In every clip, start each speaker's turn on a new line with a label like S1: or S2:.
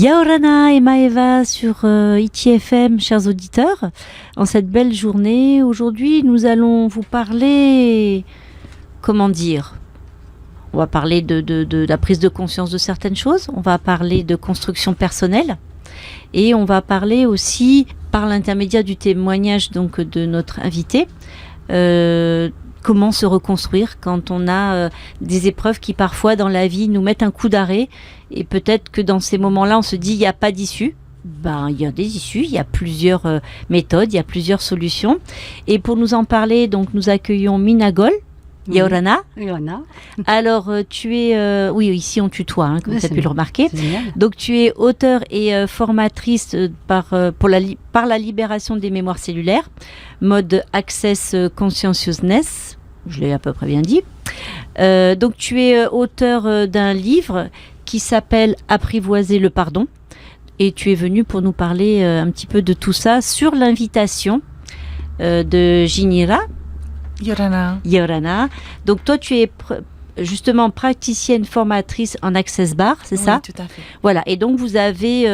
S1: Yaorana et Maeva sur ITFM, chers auditeurs. En cette belle journée, aujourd'hui, nous allons vous parler, comment dire, on va parler de la prise de conscience de certaines choses, on va parler de construction personnelle et on va parler aussi, par l'intermédiaire du témoignage donc, de notre invité, comment se reconstruire quand on a des épreuves qui parfois dans la vie nous mettent un coup d'arrêt et peut-être que dans ces moments-là on se dit il n'y a pas d'issue. Ben, il y a des issues, il y a plusieurs méthodes, il y a plusieurs solutions. Et pour nous en parler, donc nous accueillons Minagol. Yaorana.
S2: Yaorana.
S1: Alors, tu es... oui, ici on tutoie, hein, comme tu as pu le remarquer. Donc, tu es auteure et formatrice par la libération des mémoires cellulaires, mode Access Consciousness, je l'ai à peu près bien dit. Donc, tu es auteur d'un livre qui s'appelle Apprivoiser le pardon. Et tu es venu pour nous parler un petit peu de tout ça sur l'invitation de Jinira. Yaorana. Donc toi, tu es justement praticienne formatrice en Access Bar, c'est ça ?
S3: Oui, tout à fait.
S1: Voilà. Et donc vous avez,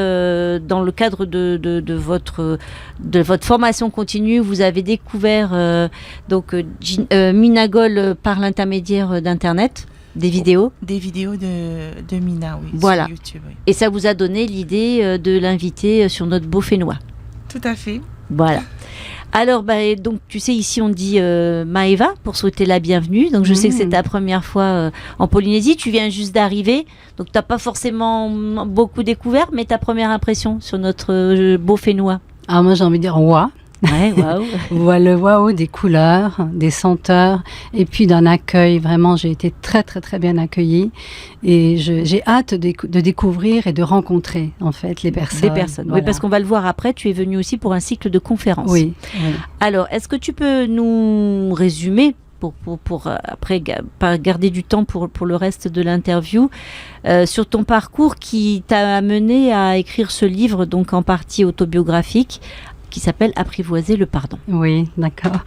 S1: dans le cadre de votre formation continue, vous avez découvert Minagol par l'intermédiaire d'Internet, des vidéos.
S3: Des vidéos de Mina, oui.
S1: Voilà.
S3: Sur YouTube, oui.
S1: Et ça vous a donné l'idée de l'inviter sur notre beau Fénois.
S3: Tout à fait.
S1: Voilà. Alors, donc, tu sais, ici, on dit Maeva pour souhaiter la bienvenue. Donc, je sais que c'est ta première fois en Polynésie. Tu viens juste d'arriver. Donc, tu n'as pas forcément beaucoup découvert, mais ta première impression sur notre beau Fénois.
S2: Ah, moi, j'ai envie de dire waouh.
S1: Ouais, waouh.
S2: Voilà, le waouh des couleurs, des senteurs, et puis d'un accueil. Vraiment, j'ai été très, très, très bien accueillie. Et j'ai hâte de découvrir et de rencontrer, en fait, les personnes.
S1: Des personnes,
S2: voilà.
S1: Oui, parce qu'on va le voir après. Tu es venue aussi pour un cycle de conférences.
S2: Oui.
S1: Alors, est-ce que tu peux nous résumer pour après pas garder du temps pour le reste de l'interview sur ton parcours qui t'a amené à écrire ce livre, donc en partie autobiographique, qui s'appelle Apprivoiser le pardon.
S2: Oui, d'accord.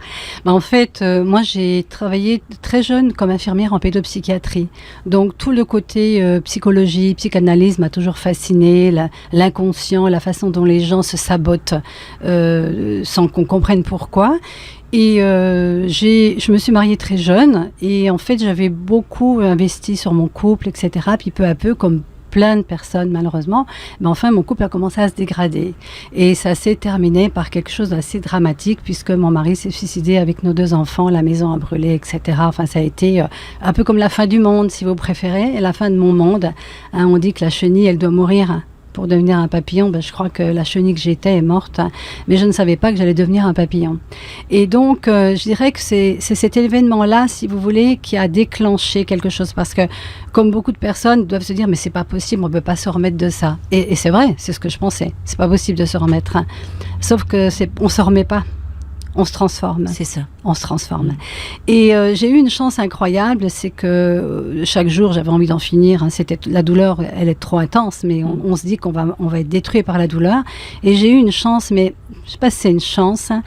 S2: En fait, moi, j'ai travaillé très jeune comme infirmière en pédopsychiatrie. Donc, tout le côté psychologie, psychanalyse m'a toujours fasciné, l'inconscient, la façon dont les gens se sabotent sans qu'on comprenne pourquoi. Et je me suis mariée très jeune et en fait, j'avais beaucoup investi sur mon couple, etc. Puis peu à peu, comme plein de personnes malheureusement, mais enfin mon couple a commencé à se dégrader et ça s'est terminé par quelque chose d'assez dramatique puisque mon mari s'est suicidé avec nos 2 enfants, la maison a brûlé, etc. Enfin ça a été un peu comme la fin du monde si vous préférez, et la fin de mon monde. Hein, on dit que la chenille elle doit mourir pour devenir un papillon. Je crois que la chenille que j'étais est morte, mais je ne savais pas que j'allais devenir un papillon. Et donc, je dirais que c'est cet événement-là, si vous voulez, qui a déclenché quelque chose. Parce que, comme beaucoup de personnes doivent se dire, mais c'est pas possible, on ne peut pas se remettre de ça. Et c'est vrai, c'est ce que je pensais. C'est pas possible de se remettre. Sauf que on se remet pas. On se transforme.
S1: C'est ça.
S2: On se transforme. Et j'ai eu une chance incroyable, c'est que chaque jour, j'avais envie d'en finir. Hein, la douleur, elle est trop intense, mais on se dit qu'on va être détruit par la douleur. Et j'ai eu une chance, mais je ne sais pas si c'est une chance. Hein,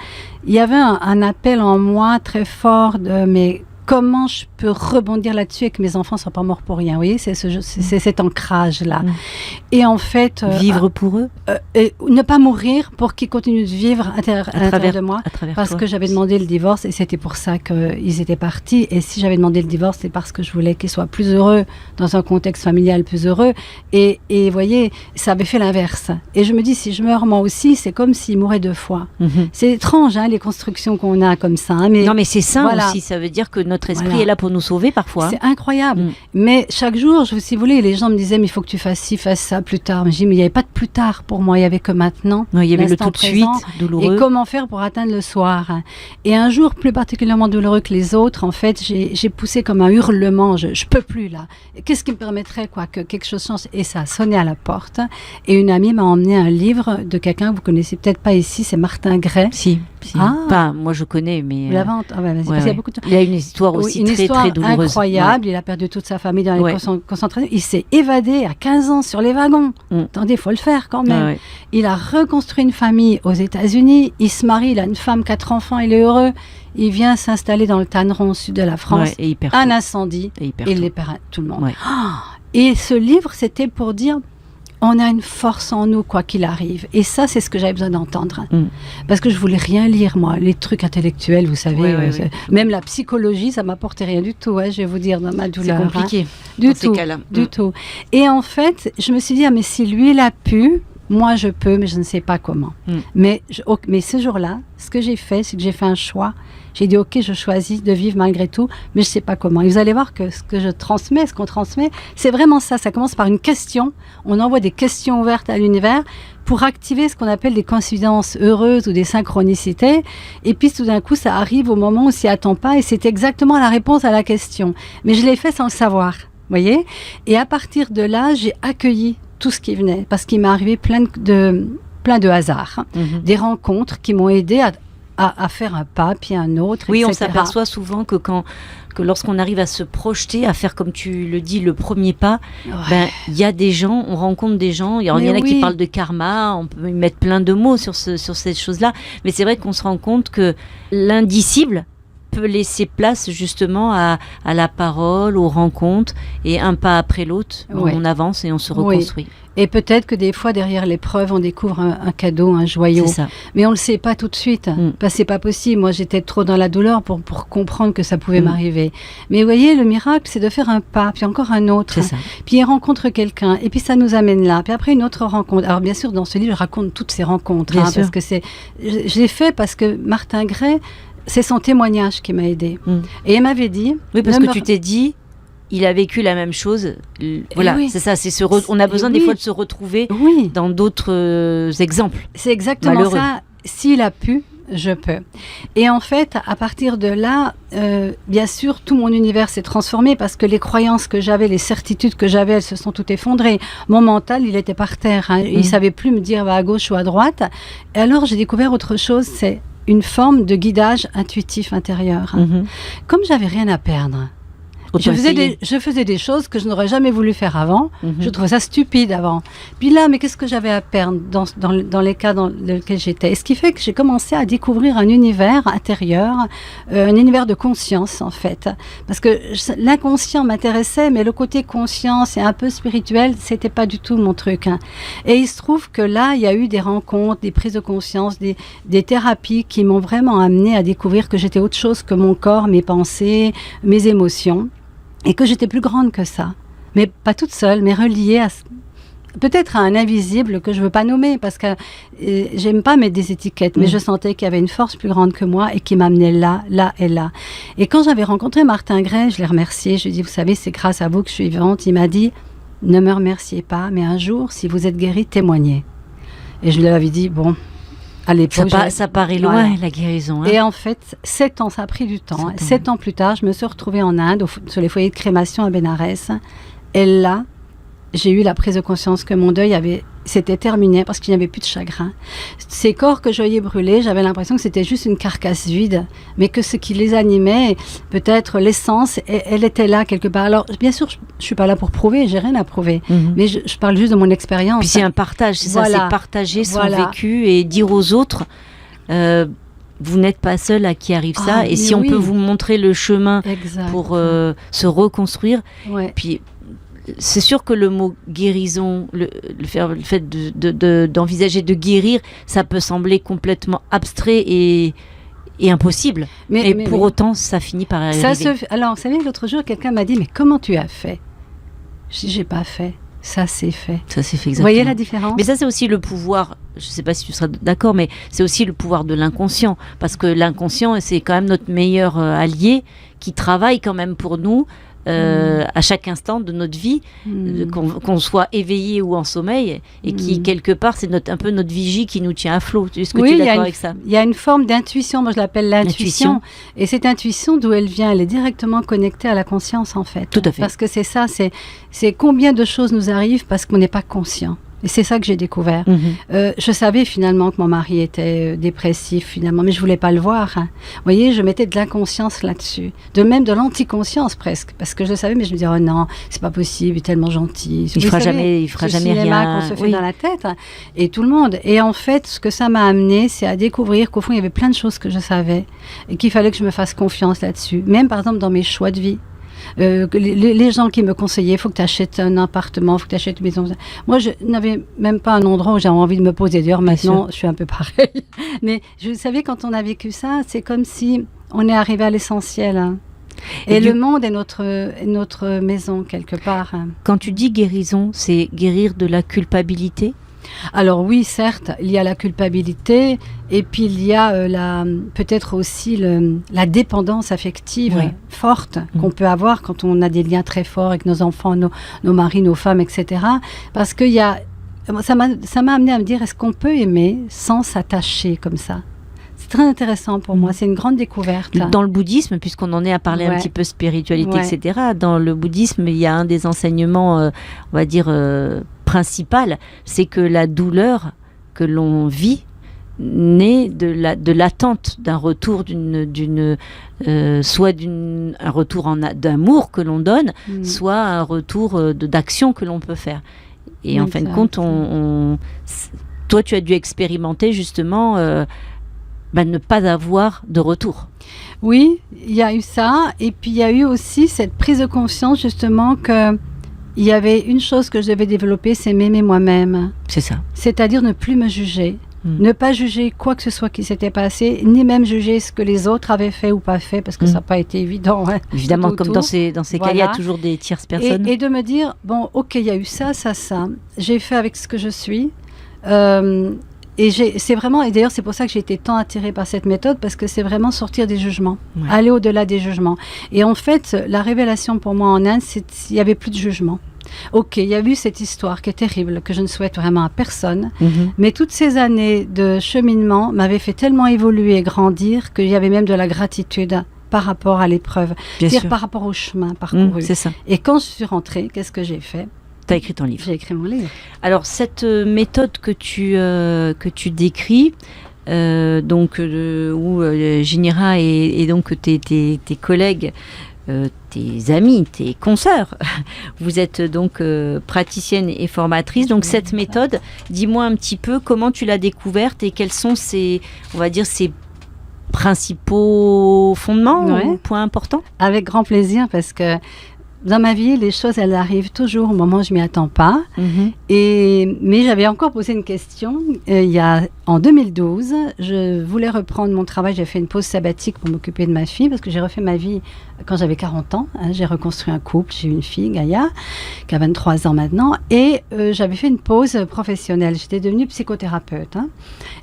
S2: il y avait un appel en moi très fort mais comment je peux rebondir là-dessus et que mes enfants ne soient pas morts pour rien. Vous voyez, c'est cet ancrage-là. Et en fait...
S1: vivre pour eux
S2: et ne pas mourir pour qu'ils continuent de vivre à l'intérieur de moi. Parce
S1: toi,
S2: que j'avais demandé le divorce et c'était pour ça qu'ils étaient partis. Et si j'avais demandé le divorce, c'est parce que je voulais qu'ils soient plus heureux dans un contexte familial plus heureux. Et vous voyez, ça avait fait l'inverse. Et je me dis, si je meurs moi aussi, c'est comme s'ils mouraient 2 fois. C'est étrange, hein, les constructions qu'on a comme ça. Hein,
S1: non, mais c'est sain aussi. Ça veut dire que notre esprit est là pour nous sauver parfois.
S2: C'est incroyable. Mais chaque jour, si vous voulez, les gens me disaient, mais il faut que tu fasses ci, fasses ça plus tard. Mais je dis, mais il n'y avait pas de plus tard pour moi, il n'y avait que maintenant.
S1: Non, il y avait le tout de suite douloureux.
S2: Et comment faire pour atteindre le soir. Et un jour plus particulièrement douloureux que les autres, en fait, j'ai poussé comme un hurlement, je peux plus là. Qu'est-ce qui me permettrait que quelque chose change? Et ça a sonné à la porte. Et une amie m'a emmené un livre de quelqu'un que vous connaissez peut-être pas ici, c'est Martin Gray.
S1: Si. Enfin, moi je connais, mais...
S2: La vente,
S1: il y a une histoire aussi
S2: une histoire
S1: très douloureuse.
S2: Incroyable. Il a perdu toute sa famille dans les concentrations. Il s'est évadé à 15 ans sur les wagons. Attendez, il faut le faire quand même. Il a reconstruit une famille aux États-Unis. Il se marie, il a une femme, 4 enfants, il est heureux. Il vient s'installer dans le Tanneron, au sud de la France.
S1: Et
S2: un incendie. Et il perd tout le monde.
S1: Ouais.
S2: Et ce livre, c'était pour dire... on a une force en nous, quoi qu'il arrive. Et ça, c'est ce que j'avais besoin d'entendre. Parce que je voulais rien lire, moi. Les trucs intellectuels, vous savez, même la psychologie, ça m'apportait rien du tout, je vais vous dire, dans ma douleur.
S1: C'est compliqué,
S2: du tout, du tout. Et en fait, je me suis dit, mais si lui, il a pu, moi, je peux, mais je ne sais pas comment. Mais ce jour-là, ce que j'ai fait, c'est que j'ai fait un choix. J'ai dit, OK, je choisis de vivre malgré tout, mais je ne sais pas comment. Et vous allez voir que ce que je transmets, ce qu'on transmet, c'est vraiment ça. Ça commence par une question. On envoie des questions ouvertes à l'univers pour activer ce qu'on appelle des coïncidences heureuses ou des synchronicités. Et puis, tout d'un coup, ça arrive au moment où on s'y attend pas et c'est exactement la réponse à la question. Mais je l'ai fait sans le savoir, vous voyez. Et à partir de là, j'ai accueilli tout ce qui venait parce qu'il m'est arrivé plein de hasards, des rencontres qui m'ont aidé à faire un pas, puis un autre,
S1: Oui,
S2: etc.
S1: on s'aperçoit souvent que lorsqu'on arrive à se projeter, à faire, comme tu le dis, le premier pas, il y a des gens, on rencontre des gens, il y en a qui parlent de karma, on peut y mettre plein de mots sur ces choses-là, mais c'est vrai qu'on se rend compte que l'indicible peut laisser place justement à la parole, aux rencontres, et un pas après l'autre, on avance et on se reconstruit.
S2: Et peut-être que des fois, derrière l'épreuve, on découvre un cadeau, un joyau.
S1: C'est ça.
S2: Mais on ne le sait pas tout de suite. Parce que c'est pas possible. Moi, j'étais trop dans la douleur pour comprendre que ça pouvait m'arriver. Mais vous voyez, le miracle, c'est de faire un pas, puis encore un autre.
S1: C'est ça.
S2: Puis il rencontre quelqu'un, et puis ça nous amène là. Puis après, une autre rencontre. Alors, bien sûr, dans ce livre, je raconte toutes ces rencontres. Parce que je l'ai fait parce que Martin Gray, c'est son témoignage qui m'a aidée. Et il m'avait dit...
S1: Oui, parce que tu t'es dit... Il a vécu la même chose. Voilà, c'est ça. On a besoin des fois de se retrouver dans d'autres exemples.
S2: C'est exactement malheureux. Ça. S'il a pu, je peux. Et en fait, à partir de là, bien sûr, tout mon univers s'est transformé parce que les croyances que j'avais, les certitudes que j'avais, elles se sont toutes effondrées. Mon mental, il était par terre. Il savait plus me dire va à gauche ou à droite. Et alors, j'ai découvert autre chose. C'est une forme de guidage intuitif intérieur. Comme j'avais rien à perdre. Je faisais des choses que je n'aurais jamais voulu faire avant. Je trouvais ça stupide avant. Puis là, mais qu'est-ce que j'avais à perdre dans les cas dans lesquels j'étais? Et ce qui fait que j'ai commencé à découvrir un univers intérieur, un univers de conscience, en fait. Parce que l'inconscient m'intéressait, mais le côté conscience et un peu spirituel, c'était pas du tout mon truc. Et il se trouve que là, il y a eu des rencontres, des prises de conscience, des thérapies qui m'ont vraiment amené à découvrir que j'étais autre chose que mon corps, mes pensées, mes émotions. Et que j'étais plus grande que ça. Mais pas toute seule, mais reliée à... Peut-être à un invisible que je ne veux pas nommer, parce que j'aime pas mettre des étiquettes, mais je sentais qu'il y avait une force plus grande que moi et qui m'amenait là, là et là. Et quand j'avais rencontré Martin Gray, je l'ai remercié, je lui ai dit, vous savez, c'est grâce à vous que je suis vivante. Il m'a dit, ne me remerciez pas, mais un jour, si vous êtes guérie, témoignez. Et je lui avais dit, bon... À l'époque,
S1: ça paraît loin, la guérison.
S2: Et en fait, 7 ans, ça a pris du temps. 7 ans plus tard, je me suis retrouvée en Inde, sur les foyers de crémation à Bénarès. Et là, j'ai eu la prise de conscience que mon deuil s'était terminé parce qu'il n'y avait plus de chagrin. Ces corps que je voyais brûler, j'avais l'impression que c'était juste une carcasse vide, mais que ce qui les animait, peut-être l'essence, elle était là quelque part. Alors, bien sûr, je ne suis pas là pour prouver, j'ai rien à prouver, mais je parle juste de mon expérience.
S1: Puis c'est un partage, c'est ça, c'est partager son vécu et dire aux autres... vous n'êtes pas seul à qui arrive ça, et si on peut vous montrer le chemin pour se reconstruire, puis c'est sûr que le mot guérison, le fait d'envisager de guérir, ça peut sembler complètement abstrait et impossible, mais pour autant ça finit par arriver.
S2: Alors vous savez, l'autre jour quelqu'un m'a dit, mais comment tu as fait? Je dis, j'ai pas fait. Ça s'est fait.
S1: Ça s'est fait, exactement.
S2: Vous voyez la différence?
S1: Mais ça, c'est aussi le pouvoir, je ne sais pas si tu seras d'accord, mais c'est aussi le pouvoir de l'inconscient. Parce que l'inconscient, c'est quand même notre meilleur allié qui travaille quand même pour nous à chaque instant de notre vie, qu'on soit éveillé ou en sommeil, et qui, quelque part, c'est un peu notre vigie qui nous tient à flot. Est-ce que tu es d'accord avec ça?
S2: Il y a une forme d'intuition, moi je l'appelle l'intuition. Et cette intuition, d'où elle vient? Elle est directement connectée à la conscience, en fait.
S1: Tout à fait.
S2: Parce que c'est ça, c'est combien de choses nous arrivent parce qu'on n'est pas conscient. Et c'est ça que j'ai découvert. Je savais finalement que mon mari était dépressif, finalement, mais je ne voulais pas le voir. Vous voyez, je mettais de l'inconscience là-dessus. De même de l'anticonscience presque. Parce que je le savais, mais je me disais, oh non, c'est pas possible, il est tellement gentil.
S1: Il ne fera jamais rien.
S2: Qu'on se fait dans la tête. Et tout le monde. Et en fait, ce que ça m'a amené, c'est à découvrir qu'au fond, il y avait plein de choses que je savais. Et qu'il fallait que je me fasse confiance là-dessus. Même par exemple dans mes choix de vie. Les gens qui me conseillaient, il faut que tu achètes un appartement, il faut que tu achètes une maison. Moi, je n'avais même pas un endroit où j'avais envie de me poser. D'ailleurs, maintenant, je suis un peu pareil. Mais vous savez, quand on a vécu ça, c'est comme si on est arrivé à l'essentiel. Hein. Et le monde est notre maison, quelque part. Hein.
S1: Quand tu dis guérison, c'est guérir de la culpabilité ?
S2: Alors oui, certes, il y a la culpabilité et puis il y a peut-être aussi la dépendance affective forte qu'on peut avoir quand on a des liens très forts avec nos enfants, nos maris, nos femmes, etc. Parce que ça m'a amené à me dire, est-ce qu'on peut aimer sans s'attacher comme ça ? C'est très intéressant pour moi, c'est une grande découverte.
S1: Dans le bouddhisme, puisqu'on en est à parler un petit peu spiritualité, etc., dans le bouddhisme, il y a un des enseignements, on va dire, principal, c'est que la douleur que l'on vit naît de l'attente d'un retour soit un retour d'amour que l'on donne, soit un retour d'action que l'on peut faire. Et en fin de compte, toi, tu as dû expérimenter justement ne pas avoir de retour.
S2: Oui, il y a eu ça. Et puis, il y a eu aussi cette prise de conscience, justement, qu'il y avait une chose que je devais développer, c'est m'aimer moi-même.
S1: C'est ça.
S2: C'est-à-dire ne plus me juger. Ne pas juger quoi que ce soit qui s'était passé, ni même juger ce que les autres avaient fait ou pas fait, parce que ça n'a pas été évident. Hein,
S1: évidemment, comme dans ces cas, il y a toujours des tierces personnes.
S2: Et de me dire, bon, ok, il y a eu ça. J'ai fait avec ce que je suis. Et c'est vraiment, et d'ailleurs c'est pour ça que j'ai été tant attirée par cette méthode, parce que c'est vraiment sortir des jugements, aller au-delà des jugements. Et en fait, la révélation pour moi en Inde, c'est qu'il n'y avait plus de jugement. Ok, il y a eu cette histoire qui est terrible, que je ne souhaite vraiment à personne, mais toutes ces années de cheminement m'avaient fait tellement évoluer et grandir qu'il y avait même de la gratitude par rapport à l'épreuve, c'est-à-dire par rapport au chemin parcouru.
S1: C'est ça.
S2: Et quand je suis rentrée, qu'est-ce que j'ai fait ?
S1: Tu as écrit ton livre.
S2: J'ai écrit mon livre.
S1: Alors, cette méthode que tu décris, où Ginira et donc tes collègues, tes amis, tes consoeurs, vous êtes donc praticienne et formatrice. Donc, cette méthode, dis-moi un petit peu comment tu l'as découverte et quels sont ses principaux fondements ou points importants ?
S2: Avec grand plaisir, parce que dans ma vie, les choses, elles arrivent toujours au moment où je ne m'y attends pas. Mais j'avais encore posé une question. En 2012, je voulais reprendre mon travail. J'ai fait une pause sabbatique pour m'occuper de ma fille, parce que j'ai refait ma vie quand j'avais 40 ans. Hein, j'ai reconstruit un couple. J'ai eu une fille, Gaïa, qui a 23 ans maintenant. Et j'avais fait une pause professionnelle. J'étais devenue psychothérapeute. Hein.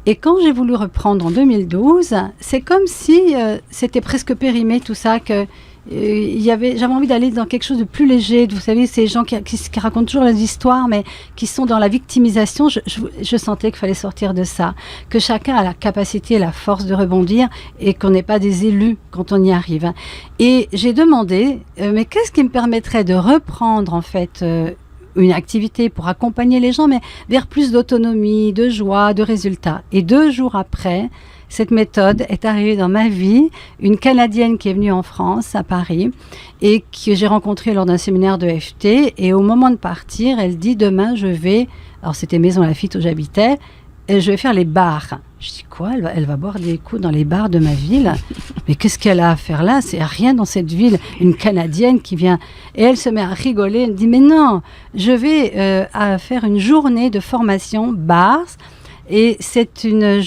S2: Et quand j'ai voulu reprendre en 2012, c'est comme si c'était presque périmé tout ça, que j'avais envie d'aller dans quelque chose de plus léger. Vous savez, ces gens qui racontent toujours les histoires, mais qui sont dans la victimisation. Je sentais qu'il fallait sortir de ça, que chacun a la capacité et la force de rebondir, et qu'on n'est pas des élus quand on y arrive. Et j'ai demandé, mais qu'est-ce qui me permettrait de reprendre en fait une activité pour accompagner les gens, mais vers plus d'autonomie, de joie, de résultats. Et 2 jours après, cette méthode est arrivée dans ma vie, une Canadienne qui est venue en France, à Paris, et que j'ai rencontrée lors d'un séminaire de FT. Et au moment de partir, elle dit, demain, je vais... Alors, c'était Maison Lafitte où j'habitais, et je vais faire les bars. Je dis, quoi ? Elle va boire des coups dans les bars de ma ville ? Mais qu'est-ce qu'elle a à faire là ? C'est rien dans cette ville. Une Canadienne qui vient... Et elle se met à rigoler. Elle me dit, mais non, je vais faire une journée de formation bars. Et c'est une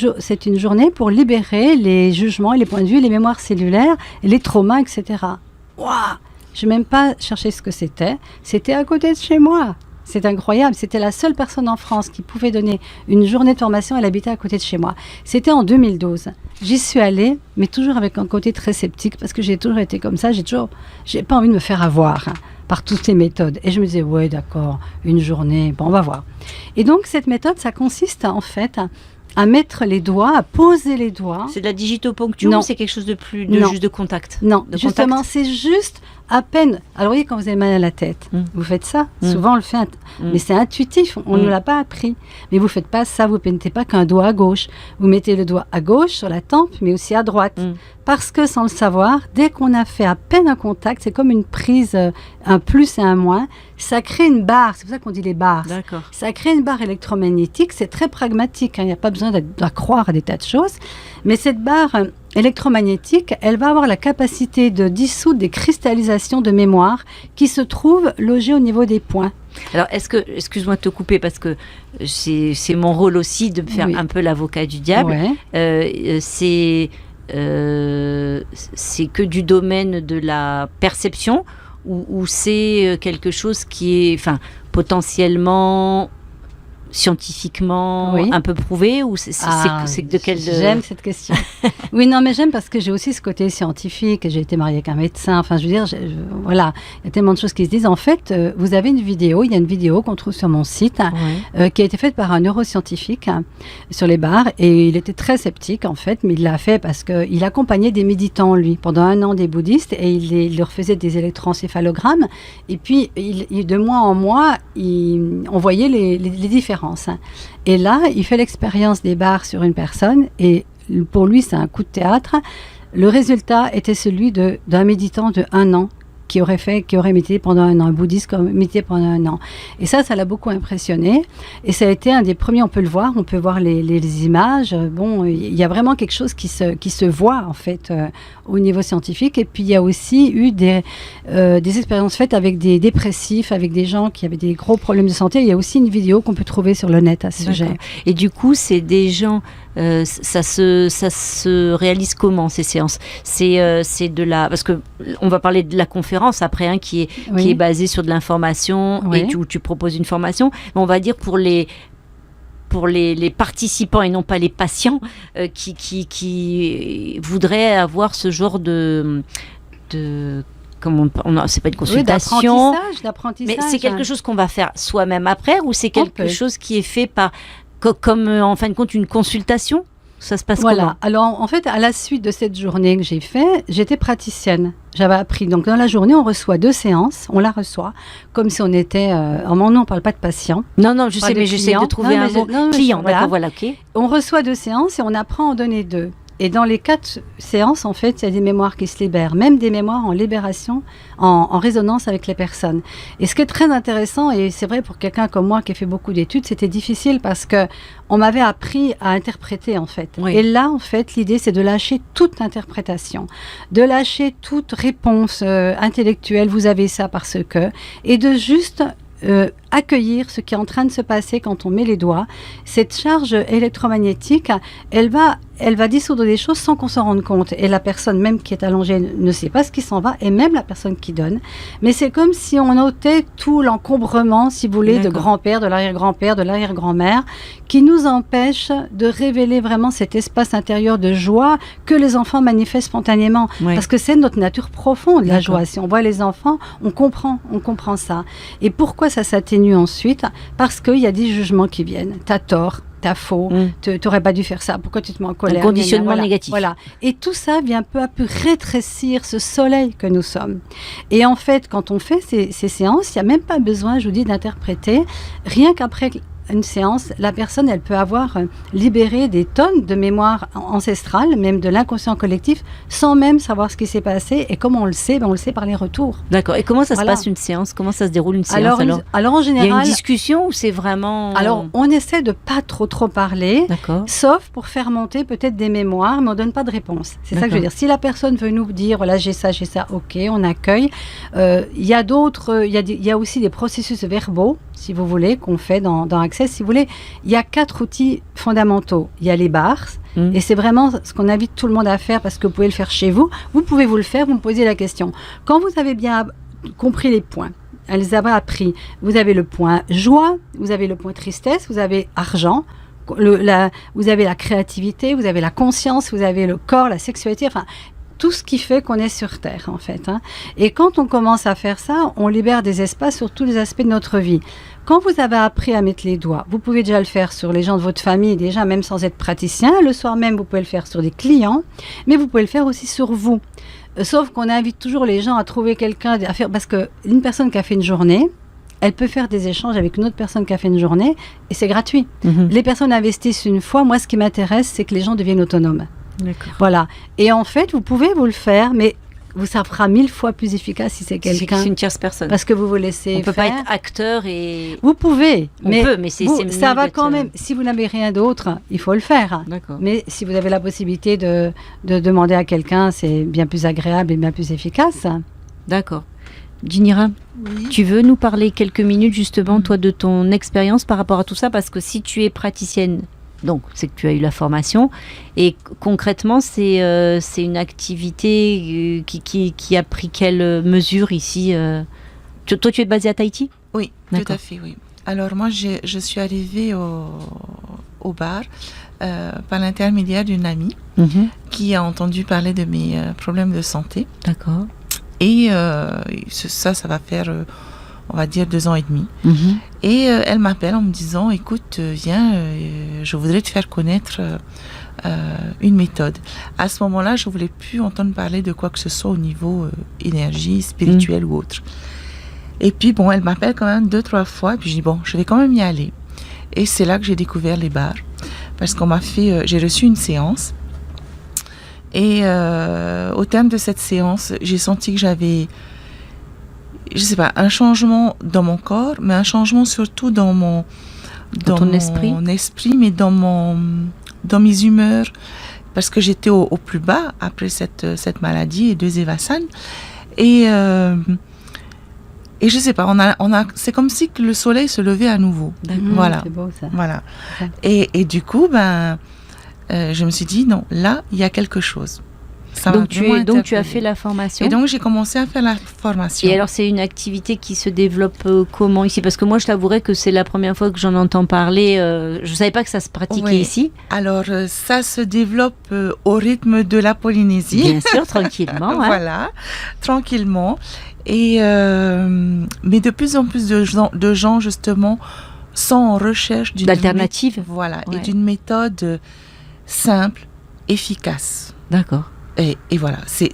S2: journée pour libérer les jugements, les points de vue, les mémoires cellulaires, les traumas, etc. Waouh ! Je n'ai même pas cherché ce que c'était. C'était à côté de chez moi. C'est incroyable. C'était la seule personne en France qui pouvait donner une journée de formation. Elle habitait à côté de chez moi. C'était en 2012. J'y suis allée, mais toujours avec un côté très sceptique, parce que j'ai toujours été comme ça. J'ai pas envie de me faire avoir par toutes ces méthodes. Et je me disais, ouais, d'accord, une journée, bon, on va voir. Et donc, cette méthode, ça consiste en fait à mettre les doigts, à poser les doigts.
S1: C'est de la digitoponcture ou c'est quelque chose de plus, juste de contact ?
S2: Non, justement, c'est juste à peine. Alors, vous voyez, quand vous avez mal à la tête, vous faites ça. Souvent, on le fait, mais c'est intuitif, on ne l'a pas appris. Mais vous ne faites pas ça, vous ne mettez pas qu'un doigt à gauche. Vous mettez le doigt à gauche sur la tempe, mais aussi à droite. Parce que, sans le savoir, dès qu'on a fait à peine un contact, c'est comme une prise, un plus et un moins, ça crée une barre. C'est pour ça qu'on dit les barres.
S1: D'accord.
S2: Ça crée une barre électromagnétique, c'est très pragmatique. Il n'y a pas besoin besoin d'accroire à des tas de choses. Mais cette barre électromagnétique, elle va avoir la capacité de dissoudre des cristallisations de mémoire qui se trouvent logées au niveau des points.
S1: Alors, excuse-moi de te couper parce que c'est mon rôle aussi de me faire un peu l'avocat du diable. Ouais. C'est que du domaine de la perception ou c'est quelque chose qui est potentiellement scientifiquement un peu prouvé ou c'est de quel...
S2: J'aime cette question. Oui, non, mais j'aime parce que j'ai aussi ce côté scientifique. J'ai été mariée avec un médecin. Enfin, je veux dire, voilà, il y a tellement de choses qui se disent. En fait, vous avez il y a une vidéo qu'on trouve sur mon site qui a été faite par un neuroscientifique sur les barres et il était très sceptique en fait, mais il l'a fait parce qu'il accompagnait des méditants, lui, pendant 1 an des bouddhistes et il leur faisait des électroencéphalogrammes et puis de mois en mois, on voyait les différences. Et là, il fait l'expérience des barres sur une personne et pour lui, c'est un coup de théâtre. Le résultat était celui d'un méditant de 1 an qui aurait médité pendant 1 an, un bouddhiste qui aurait médité pendant 1 an. Et ça l'a beaucoup impressionné. Et ça a été un des premiers, on peut le voir, on peut voir les images. Bon, il y a vraiment quelque chose qui se voit, en fait, au niveau scientifique. Et puis, il y a aussi eu des expériences faites avec des dépressifs, avec des gens qui avaient des gros problèmes de santé. Il y a aussi une vidéo qu'on peut trouver sur le net à ce sujet.
S1: Et du coup, c'est des gens... ça se réalise comment ces séances? C'est de la... Parce qu'on va parler de la conférence après, qui est basée sur de l'information et où tu proposes une formation. Mais on va dire pour les participants et non pas les patients qui voudraient avoir ce genre de c'est pas une consultation,
S2: d'apprentissage.
S1: Mais c'est quelque chose qu'on va faire soi-même après ou c'est quelque chose qui est fait par... Comme en fin de compte une consultation? Ça se passe comment?
S2: Alors en fait, à la suite de cette journée que j'ai fait, j'étais praticienne. J'avais appris. Donc dans la journée, on reçoit 2 séances. On la reçoit comme si on était... en mon nom, on ne parle pas de patient.
S1: Non, je sais, mais j'essaie de trouver un mot. Client, d'accord, voilà, ok.
S2: On reçoit 2 séances et on apprend à en donner 2. Et dans les 4 séances, en fait, il y a des mémoires qui se libèrent, même des mémoires en libération, en résonance avec les personnes. Et ce qui est très intéressant, et c'est vrai pour quelqu'un comme moi qui a fait beaucoup d'études, c'était difficile parce que on m'avait appris à interpréter, en fait. Oui. Et là, en fait, l'idée, c'est de lâcher toute interprétation, de lâcher toute réponse intellectuelle, vous avez ça parce que, et de juste... accueillir ce qui est en train de se passer quand on met les doigts. Cette charge électromagnétique, elle va dissoudre des choses sans qu'on s'en rende compte. Et la personne même qui est allongée ne sait pas ce qui s'en va, et même la personne qui donne. Mais c'est comme si on ôtait tout l'encombrement, si vous voulez, de grand-père, de l'arrière-grand-père, de l'arrière-grand-mère, qui nous empêche de révéler vraiment cet espace intérieur de joie que les enfants manifestent spontanément. Oui. Parce que c'est notre nature profonde, la joie. Si on voit les enfants, on comprend ça. Et pourquoi ça s'atténue ensuite? Parce qu'il y a des jugements qui viennent. T'as tort, t'as faux, t'aurais pas dû faire ça, pourquoi tu te mets en colère?
S1: Un conditionnement négatif.
S2: Voilà. Et tout ça vient peu à peu rétrécir ce soleil que nous sommes. Et en fait, quand on fait ces séances, il n'y a même pas besoin, je vous dis, d'interpréter. Rien qu'après une séance, la personne, elle peut avoir libéré des tonnes de mémoire ancestrale, même de l'inconscient collectif, sans même savoir ce qui s'est passé. Et comment on le sait? On le sait par les retours.
S1: D'accord. Et comment ça se passe une séance? Comment ça se déroule une séance
S2: alors en général,
S1: il y a une discussion ou c'est vraiment...
S2: Alors, on essaie de pas trop parler, sauf pour faire monter peut-être des mémoires, mais on donne pas de réponse. C'est ça que je veux dire. Si la personne veut nous dire, voilà, j'ai ça, ok, on accueille. Il y a aussi des processus verbaux, si vous voulez, qu'on fait dans Access. Si vous voulez, il y a 4 outils fondamentaux. Il y a les barres, et c'est vraiment ce qu'on invite tout le monde à faire parce que vous pouvez le faire chez vous. Vous pouvez vous le faire, vous me posez la question. Quand vous avez bien compris les points, elles avaient appris, vous avez le point joie, vous avez le point tristesse, vous avez argent, vous avez la créativité, vous avez la conscience, vous avez le corps, la sexualité, enfin... tout ce qui fait qu'on est sur Terre, en fait. Et quand on commence à faire ça, on libère des espaces sur tous les aspects de notre vie. Quand vous avez appris à mettre les doigts, vous pouvez déjà le faire sur les gens de votre famille, déjà même sans être praticien. Le soir même, vous pouvez le faire sur des clients, mais vous pouvez le faire aussi sur vous. Sauf qu'on invite toujours les gens à trouver quelqu'un à faire, parce qu'une personne qui a fait une journée, elle peut faire des échanges avec une autre personne qui a fait une journée, et c'est gratuit. Les personnes investissent une fois. Moi, ce qui m'intéresse, c'est que les gens deviennent autonomes. D'accord. Voilà. Et en fait, vous pouvez vous le faire, mais ça fera 1000 fois plus efficace si c'est quelqu'un.
S1: C'est une tierce personne.
S2: Parce que vous vous laissez
S1: On peut
S2: faire.
S1: pas être acteur et.
S2: Vous pouvez, mais ça va quand même. Si vous n'avez rien d'autre, il faut le faire.
S1: D'accord.
S2: Mais si vous avez la possibilité de demander à quelqu'un, c'est bien plus agréable et bien plus efficace.
S1: D'accord. Djinira,
S3: Oui.
S1: tu veux nous parler quelques minutes justement, toi, de ton expérience par rapport à tout ça? Parce que si tu es praticienne, donc c'est que tu as eu la formation, et concrètement, c'est une activité qui a pris quelle mesure ici Toi, tu es basée à Tahiti?
S3: Oui, tout à fait, oui. Alors moi, je suis arrivée au bar par l'intermédiaire d'une amie qui a entendu parler de mes problèmes de santé.
S1: D'accord.
S3: Et ça va faire, on va dire, 2 ans et demi. Et elle m'appelle en me disant, écoute, viens, je voudrais te faire connaître une méthode. À ce moment-là, je ne voulais plus entendre parler de quoi que ce soit au niveau énergie, spirituelle ou autre. Et puis, bon, elle m'appelle quand même 2-3 fois. Et puis, je dis, bon, je vais quand même y aller. Et c'est là que j'ai découvert les bars. Parce qu'on m'a fait... j'ai reçu une séance. Et au terme de cette séance, j'ai senti que j'avais, je sais pas, un changement dans mon corps, mais un changement surtout dans mon esprit, mais dans mes humeurs, parce que j'étais au plus bas après cette maladie et 2 Evassan. Et je sais pas, c'est comme si que le soleil se levait à nouveau. Voilà.
S2: C'est beau ça.
S3: Voilà. Et du coup, je me suis dit, non, là, il y a quelque chose.
S1: Donc tu as fait la formation.
S3: Et donc, j'ai commencé à faire la formation.
S1: Et alors, c'est une activité qui se développe comment ici? Parce que moi, je t'avouerai que c'est la première fois que j'en entends parler. Je ne savais pas que ça se pratiquait ici.
S3: Alors, ça se développe au rythme de la Polynésie.
S1: Bien sûr, tranquillement.
S3: Voilà, tranquillement. Et, mais de plus en plus de gens, justement, sont en recherche d'une
S1: alternative.
S3: Voilà, et d'une méthode simple, efficace.
S1: D'accord.
S3: Et voilà, c'est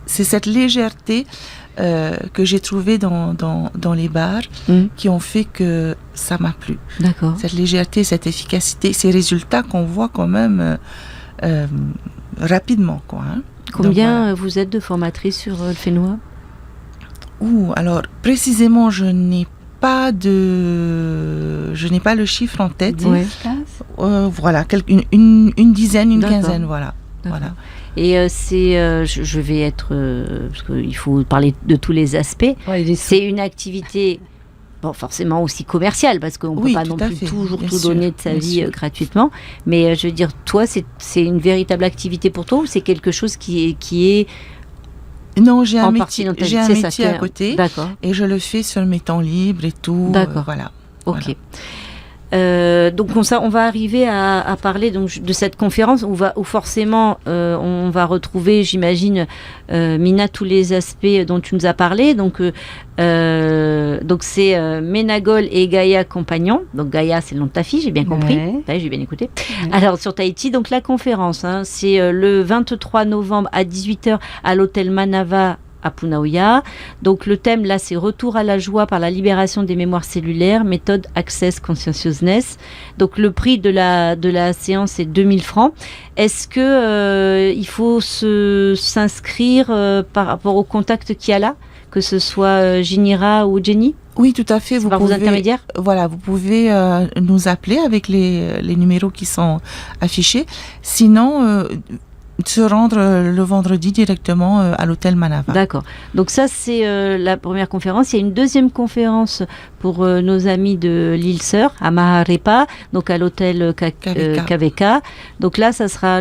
S3: cette légèreté que j'ai trouvée dans les bars qui ont fait que ça m'a plu.
S1: D'accord.
S3: Cette légèreté, cette efficacité, ces résultats qu'on voit quand même rapidement, quoi.
S1: Combien vous êtes de formatrices sur le Fénois?
S3: Alors, précisément, je n'ai pas le chiffre en tête.
S1: Ouais.
S3: Voilà, une dizaine, une quinzaine, voilà. Voilà.
S1: Et je vais être, parce qu'il faut parler de tous les aspects. C'est une activité, bon, forcément aussi commerciale, parce qu'on ne peut pas non plus toujours tout donner de sa vie gratuitement. Mais je veux dire, toi, c'est une véritable activité pour toi, ou c'est quelque chose qui est
S3: Non, j'ai un métier à côté.
S1: D'accord.
S3: Et je le fais sur mes temps libres et tout.
S1: D'accord.
S3: Voilà.
S1: Ok.
S3: Voilà.
S1: Donc on va arriver à parler donc de cette conférence où forcément on va retrouver, j'imagine, Mina, tous les aspects dont tu nous as parlé. Donc c'est Ménagol et Gaïa Compagnon. Donc Gaïa, c'est le nom de ta fille, j'ai bien compris. Ouais, j'ai bien écouté. Ouais. Alors sur Tahiti, donc la conférence, c'est le 23 novembre à 18h à l'hôtel Manava à Punaoya. Donc le thème là, c'est Retour à la joie par la libération des mémoires cellulaires, méthode Access Consciousness. Donc le prix de la séance est 2000 francs. Est-ce que il faut s'inscrire par rapport au contact qu'il y a là, que ce soit Djinira ou Jenny?
S3: Oui, tout à fait.
S1: Par vos intermédiaires.
S3: Voilà, vous pouvez nous appeler avec les numéros qui sont affichés. Sinon, se rendre le vendredi directement à l'hôtel Manava.
S1: D'accord. Donc ça, c'est la première conférence. Il y a une deuxième conférence pour nos amis de l'île Sœur, à Maharepa, donc à l'hôtel KVK. Donc là,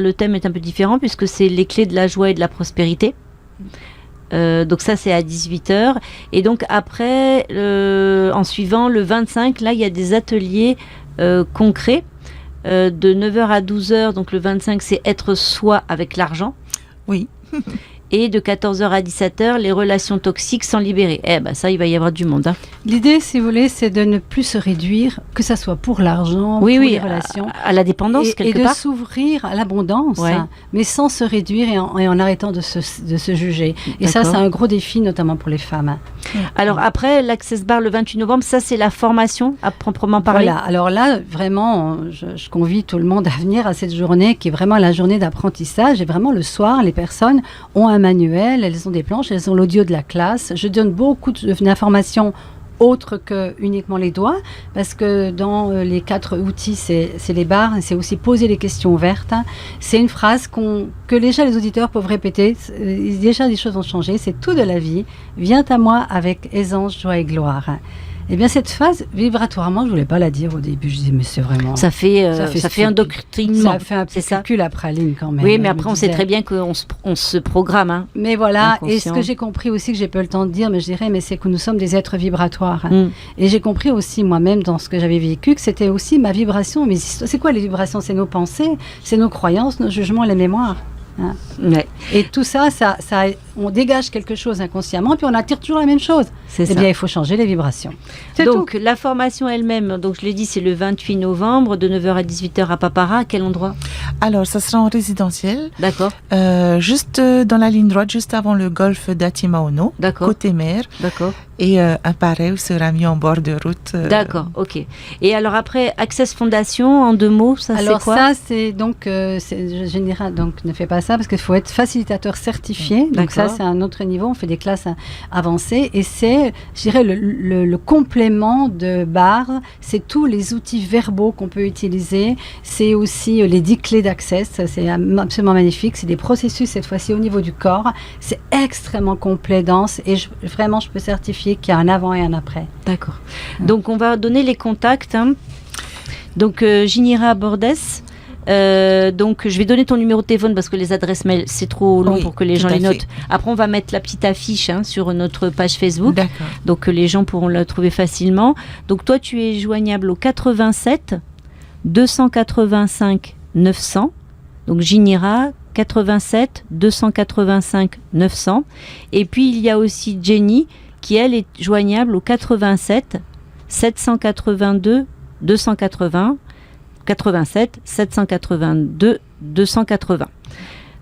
S1: le thème est un peu différent puisque c'est les clés de la joie et de la prospérité. Donc ça, c'est à 18h. Et donc après, en suivant, le 25, là, il y a des ateliers concrets. De 9h à 12h, donc le 25, c'est être soi avec l'argent.
S3: Oui.
S1: Et de 14h à 17h, les relations toxiques sans libérer. Ça, il va y avoir du monde.
S2: L'idée, si vous voulez, c'est de ne plus se réduire, que ça soit pour l'argent, pour les relations.
S1: À la dépendance, quelque part.
S2: Et de s'ouvrir à l'abondance, mais sans se réduire et en arrêtant de se juger. Et ça, c'est un gros défi, notamment pour les femmes.
S1: Alors après, l'Access Bar le 28 novembre, ça, c'est la formation à proprement parler.
S2: Voilà, alors là, vraiment, je convie tout le monde à venir à cette journée, qui est vraiment la journée d'apprentissage. Et vraiment, le soir, les personnes ont un un manuel, elles ont des planches, elles ont l'audio de la classe. Je donne beaucoup d'informations autres que uniquement les doigts, parce que dans les 4 outils, c'est les barres, c'est aussi poser les questions ouvertes. C'est une phrase que déjà les auditeurs peuvent répéter. Déjà, les choses ont changé. C'est tout de la vie. Viens à moi avec aisance, joie et gloire. Eh bien, cette phase, vibratoirement, je ne voulais pas la dire au début. Je disais, mais c'est vraiment...
S1: Ça fait un endoctrinement.
S2: Ça fait un peu cul à praline quand même.
S1: Oui, mais après, on sait très bien qu'on se programme. Hein,
S2: mais voilà, et ce que j'ai compris aussi, que j'ai pas le temps de dire, mais je dirais, mais c'est que nous sommes des êtres vibratoires. Et j'ai compris aussi moi-même, dans ce que j'avais vécu, que c'était aussi ma vibration. Mais c'est quoi les vibrations? C'est nos pensées, c'est nos croyances, nos jugements, les mémoires. Hein.
S1: Ouais.
S2: Et tout ça, on dégage quelque chose inconsciemment, puis on attire toujours la même chose. Eh bien, il faut changer les vibrations.
S1: Donc, la formation elle-même, donc je l'ai dit, c'est le 28 novembre, de 9h à 18h à Papara. À quel endroit?
S3: Alors, ça sera en résidentiel.
S1: D'accord.
S3: Juste dans la ligne droite, juste avant le golfe d'Atimaono, côté mer.
S1: D'accord.
S3: Et un pareil sera mis en bord de route.
S1: D'accord, ok. Et alors après, Access Fondation, en 2 mots, ça c'est quoi?
S2: Alors ça, c'est donc, général, donc ne fais pas ça parce qu'il faut être facilitateur certifié. Donc ça, c'est un autre niveau. On fait des classes avancées et c'est, je dirais, le complément de barre. C'est tous les outils verbaux qu'on peut utiliser. C'est aussi les 10 clés d'Access. C'est absolument magnifique. C'est des processus cette fois-ci au niveau du corps. C'est extrêmement complet, dense et vraiment, je peux certifier qu'il y a un avant et un après.
S1: D'accord. Donc, on va donner les contacts. Hein. Donc, Jinira Bordes. Donc, je vais donner ton numéro de téléphone parce que les adresses mail, c'est trop long pour que les gens les notent. Après, on va mettre la petite affiche sur notre page Facebook.
S3: D'accord.
S1: Donc, les gens pourront la trouver facilement. Donc, toi, tu es joignable au 87 285 900. Donc, Jinira 87 285 900. Et puis, il y a aussi Jenny qui, elle, est joignable au 87 782 280, 87 782 280.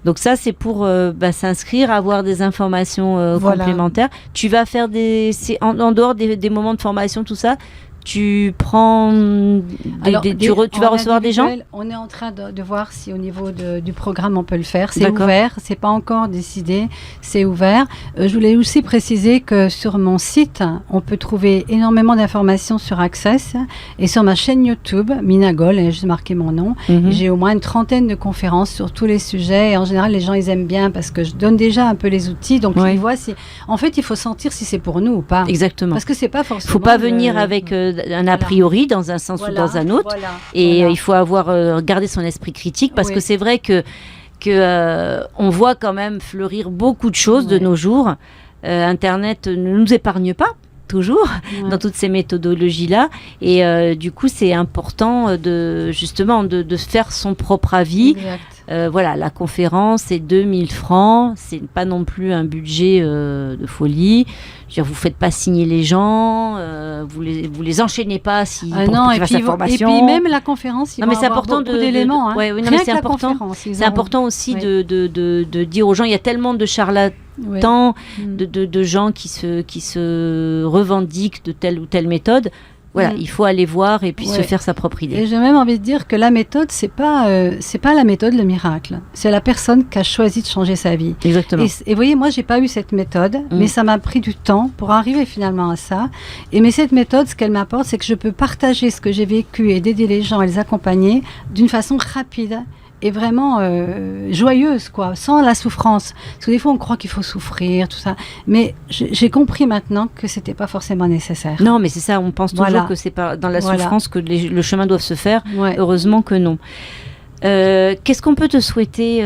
S1: Donc ça, c'est pour s'inscrire, avoir des informations complémentaires. Tu vas faire en dehors des moments de formation, tout ça, tu prends tu vas recevoir des gens?
S2: On est en train de voir si au niveau du programme on peut le faire. C'est ouvert, c'est pas encore décidé, c'est ouvert. Je voulais aussi préciser que sur mon site, on peut trouver énormément d'informations sur Access et sur ma chaîne YouTube, Minagol, j'ai juste marqué mon nom. J'ai au moins une 30aine de conférences sur tous les sujets et en général les gens ils aiment bien parce que je donne déjà un peu les outils, donc ils voient si. En fait, il faut sentir si c'est pour nous ou pas.
S1: Exactement.
S2: Parce que c'est pas forcément.
S1: Faut pas venir avec un a priori dans un sens ou dans un autre, il faut avoir gardé son esprit critique parce que c'est vrai que on voit quand même fleurir beaucoup de choses de nos jours. Internet ne nous épargne pas toujours dans toutes ces méthodologies-là et du coup c'est important de faire son propre avis. La conférence c'est 2000 francs, c'est pas non plus un budget de folie. Je veux dire, vous faites pas signer les gens, vous les enchaînez pas si pour qu'ils fassent la formation.
S2: Et puis même la conférence, il va y avoir beaucoup d'éléments.
S1: C'est important aussi de dire aux gens, il y a tellement de charlatans, de gens qui se revendiquent de telle ou telle méthode. Voilà, il faut aller voir et puis se faire sa propre idée.
S2: Et j'ai même envie de dire que la méthode, c'est pas la méthode, le miracle. C'est la personne qui a choisi de changer sa vie.
S1: Exactement.
S2: Et vous voyez, moi, j'ai pas eu cette méthode, mais ça m'a pris du temps pour arriver finalement à ça. Mais cette méthode, ce qu'elle m'apporte, c'est que je peux partager ce que j'ai vécu et d'aider les gens à les accompagner d'une façon rapide et vraiment joyeuse, quoi, sans la souffrance. Parce que des fois, on croit qu'il faut souffrir, tout ça. Mais j'ai compris maintenant que c'était pas forcément nécessaire.
S1: Non, mais c'est ça, on pense toujours que c'est pas dans la souffrance que le chemin doit se faire. Heureusement que non. Qu'est-ce qu'on peut te souhaiter,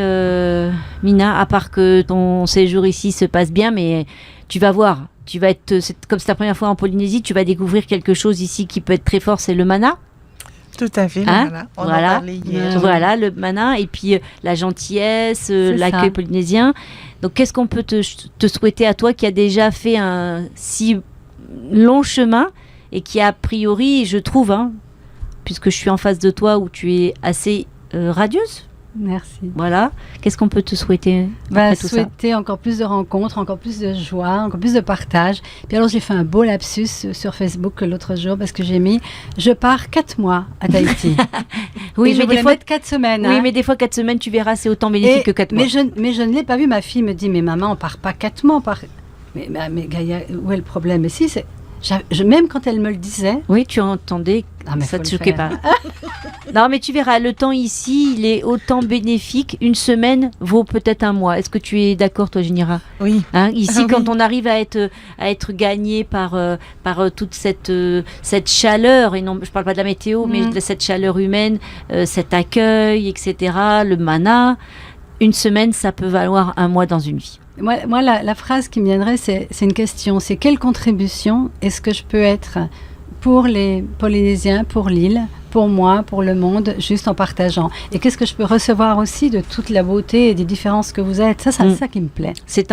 S1: Mina, à part que ton séjour ici se passe bien, mais tu vas voir, comme c'est ta première fois en Polynésie, tu vas découvrir quelque chose ici qui peut être très fort, c'est le mana.
S3: Tout à fait, le mana. On en parlait hier.
S1: Voilà, le mana, et puis la gentillesse, l'accueil polynésien. Donc, qu'est-ce qu'on peut te souhaiter à toi qui a déjà fait un si long chemin et qui a priori, je trouve, puisque je suis en face de toi où tu es assez radieuse,
S2: Merci.
S1: Voilà. Qu'est-ce qu'on peut te souhaiter
S2: souhaiter encore plus de rencontres, encore plus de joie, encore plus de partage. Puis alors, j'ai fait un beau lapsus sur Facebook l'autre jour parce que j'ai mis « Je pars 4 mois à Tahiti ».
S1: Oui, mais des fois
S2: 4 semaines.
S1: Oui,
S2: hein.
S1: Mais des fois 4 semaines, tu verras, c'est autant bénéfique que 4 mois.
S2: Mais je ne l'ai pas vu. Ma fille me dit « Mais maman, on part pas 4 mois. Mais Gaïa, où est le problème? Mais si, c'est... même quand elle me le disait...
S1: Oui, tu entendais, ça ne te choquait pas. Non, mais tu verras, le temps ici, il est autant bénéfique. Une semaine vaut peut-être un mois. Est-ce que tu es d'accord, toi, Junira?
S3: Oui.
S1: Ici, quand on arrive à être gagné par toute cette chaleur, et non, je ne parle pas de la météo, mais de cette chaleur humaine, cet accueil, etc., le mana, une semaine, ça peut valoir un mois dans une vie.
S2: Moi la phrase qui me viendrait, c'est une question. C'est quelle contribution est-ce que je peux être pour les Polynésiens, pour l'île, pour moi, pour le monde, juste en partageant. Et qu'est-ce que je peux recevoir aussi de toute la beauté et des différences que vous êtes. Ça, c'est ça qui me plaît.
S1: C'est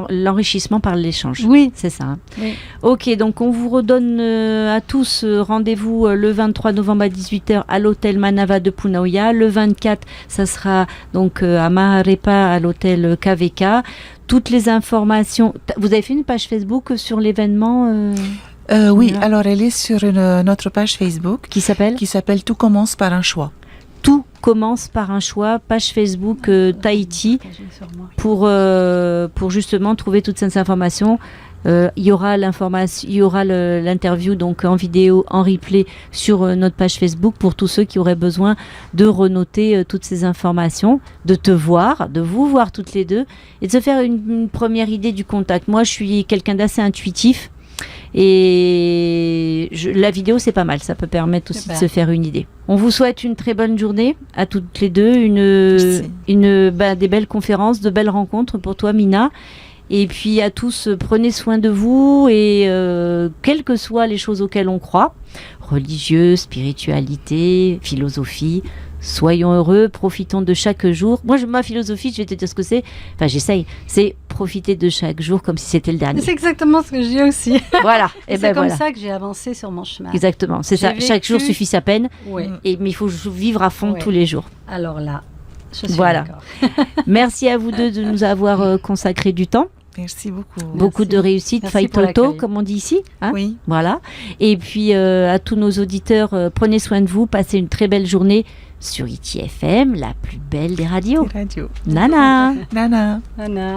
S1: l'enrichissement par l'échange.
S2: Oui.
S1: C'est ça. Hein.
S2: Oui.
S1: Ok, donc on vous redonne à tous rendez-vous le 23 novembre à 18h à l'hôtel Manava de Punaoya. Le 24, ça sera donc à Maharepa à l'hôtel KVK. Toutes les informations... Vous avez fait une page Facebook sur l'événement
S3: Oui, alors elle est sur notre page Facebook.
S1: Qui s'appelle
S3: Tout commence par un choix.
S1: Tout commence par un choix, page Facebook Tahiti, pour justement trouver toutes ces informations. Il y aura l'interview donc en vidéo, en replay sur notre page Facebook pour tous ceux qui auraient besoin de renoter toutes ces informations, de vous voir toutes les deux et de se faire une première idée du contact. Moi, je suis quelqu'un d'assez intuitif. Et la vidéo, c'est pas mal. Ça peut permettre aussi de se faire une idée. On vous souhaite une très bonne journée à toutes les deux. Des belles conférences, de belles rencontres pour toi, Mina. Et puis à tous, prenez soin de vous et quelles que soient les choses auxquelles on croit, religieux, spiritualité, philosophie, soyons heureux, profitons de chaque jour. Moi, ma philosophie, je vais te dire ce que c'est. Enfin, j'essaye. C'est profiter de chaque jour comme si c'était le dernier.
S2: C'est exactement ce que je dis aussi.
S1: Voilà.
S2: C'est comme ça que j'ai avancé sur mon chemin.
S1: Exactement. C'est ça. Chaque jour suffit sa peine.
S2: Oui.
S1: Mais il faut vivre à fond tous les jours.
S2: Alors là, je suis
S1: d'accord. Merci à vous deux de nous avoir consacré du temps.
S3: Merci beaucoup.
S1: Beaucoup de réussite, Fai Toto, comme on dit ici. Hein,
S3: oui.
S1: Voilà. Et puis, à tous nos auditeurs, prenez soin de vous, passez une très belle journée sur ITFM, la plus belle des radios.
S3: Des radios.
S1: Nana.
S3: Nana.
S2: Nana.